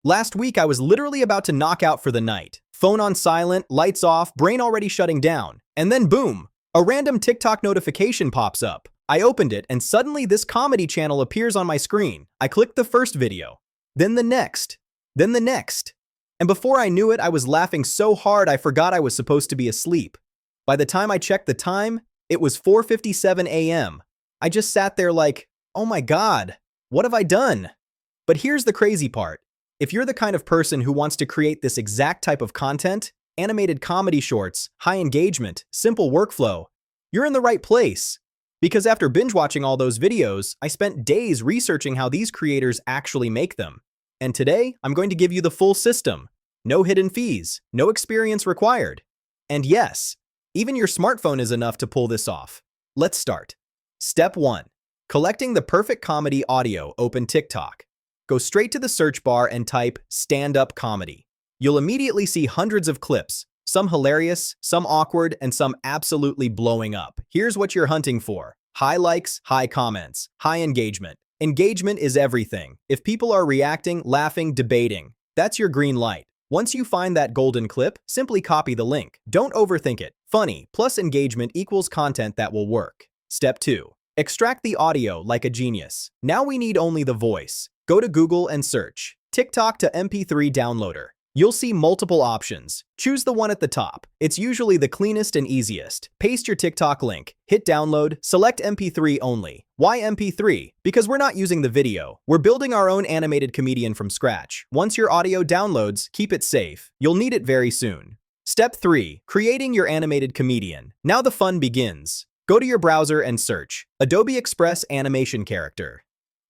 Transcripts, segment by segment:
Last week, I was literally about to knock out for the night. Phone on silent, lights off, brain already shutting down. And then boom, a random TikTok notification pops up. I opened it and suddenly this comedy channel appears on my screen. I clicked the first video, then the next, then the next. And before I knew it, I was laughing so hard I forgot I was supposed to be asleep. By the time I checked the time, it was 4:57 a.m. I just sat there like, oh my God, what have I done? But here's the crazy part. If you're the kind of person who wants to create this exact type of content, animated comedy shorts, high engagement, simple workflow, you're in the right place. Because after binge watching all those videos, I spent days researching how these creators actually make them. And today, I'm going to give you the full system. No hidden fees, no experience required. And yes, even your smartphone is enough to pull this off. Let's start. Step 1. Collecting the perfect comedy audio. Open TikTok. Go straight to the search bar and type stand-up comedy. You'll immediately see hundreds of clips, some hilarious, some awkward, and some absolutely blowing up. Here's what you're hunting for. High likes, high comments, high engagement. Engagement is everything. If people are reacting, laughing, debating, that's your green light. Once you find that golden clip, simply copy the link. Don't overthink it. Funny plus engagement equals content that will work. Step 2. Extract the audio like a genius. Now we need only the voice. Go to Google and search TikTok to MP3 downloader. You'll see multiple options. Choose the one at the top. It's usually the cleanest and easiest. Paste your TikTok link, hit download, select MP3 only. Why MP3? Because we're not using the video. We're building our own animated comedian from scratch. Once your audio downloads, keep it safe. You'll need it very soon. Step 3. Creating your animated comedian. Now the fun begins. Go to your browser and search Adobe Express Animation Character.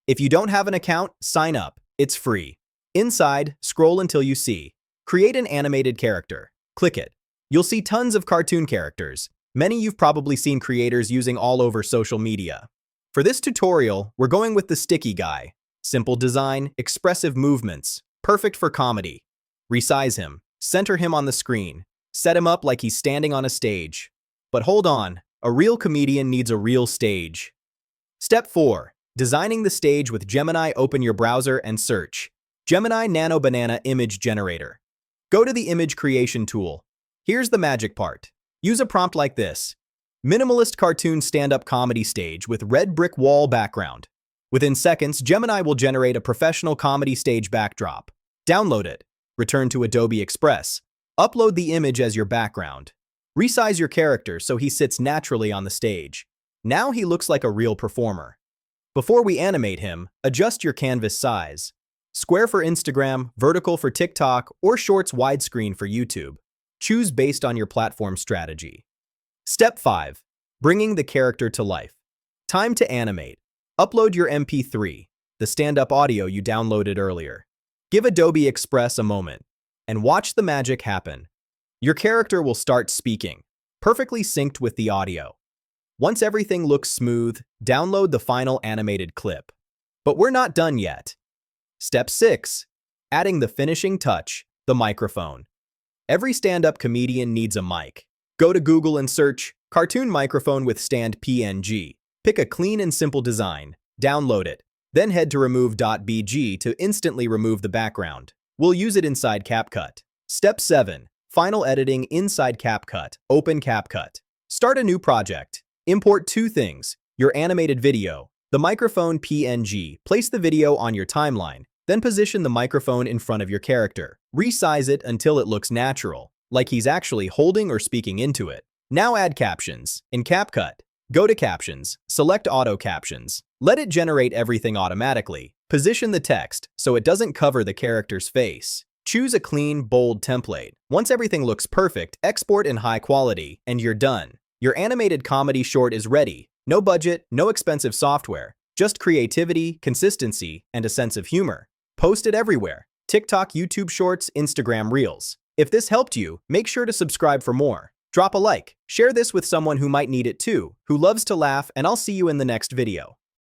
If you don't have an account, sign up. It's free. Inside, scroll until you see Create an animated character. Click it. You'll see tons of cartoon characters. Many you've probably seen creators using all over social media. For this tutorial, we're going with the sticky guy. Simple design, expressive movements, perfect for comedy. Resize him, center him on the screen, set him up like he's standing on a stage. But hold on, a real comedian needs a real stage. Step 4. Designing the stage with Gemini. Open your browser and search Gemini Nano Banana Image Generator. Go to the image creation tool. Here's the magic part. Use a prompt like this. Minimalist cartoon stand-up comedy stage with red brick wall background. Within seconds, Gemini will generate a professional comedy stage backdrop. Download it. Return to Adobe Express. Upload the image as your background. Resize your character so he sits naturally on the stage. Now he looks like a real performer. Before we animate him, adjust your canvas size. Square for Instagram, vertical for TikTok, or Shorts widescreen for YouTube. Choose based on your platform strategy. Step 5. Bringing the character to life. Time to animate. Upload your MP3, the stand-up audio you downloaded earlier. Give Adobe Express a moment, and watch the magic happen. Your character will start speaking, perfectly synced with the audio. Once everything looks smooth, download the final animated clip. But we're not done yet. Step 6. Adding the finishing touch, the microphone. Every stand-up comedian needs a mic. Go to Google and search cartoon microphone with stand PNG. Pick a clean and simple design. Download it. Then head to remove.bg to instantly remove the background. We'll use it inside CapCut. Step 7. Final editing inside CapCut. Open CapCut. Start a new project. Import 2 things. Your animated video, the microphone PNG. Place the video on your timeline. Then position the microphone in front of your character. Resize it until it looks natural, like he's actually holding or speaking into it. Now add captions. In CapCut, go to Captions, select Auto Captions. Let it generate everything automatically. Position the text so it doesn't cover the character's face. Choose a clean, bold template. Once everything looks perfect, export in high quality, and you're done. Your animated comedy short is ready. No budget, no expensive software, just creativity, consistency, and a sense of humor. Post it everywhere. TikTok, YouTube Shorts, Instagram Reels. If this helped you, make sure to subscribe for more. Drop a like. Share this with someone who might need it too, who loves to laugh, and I'll see you in the next video.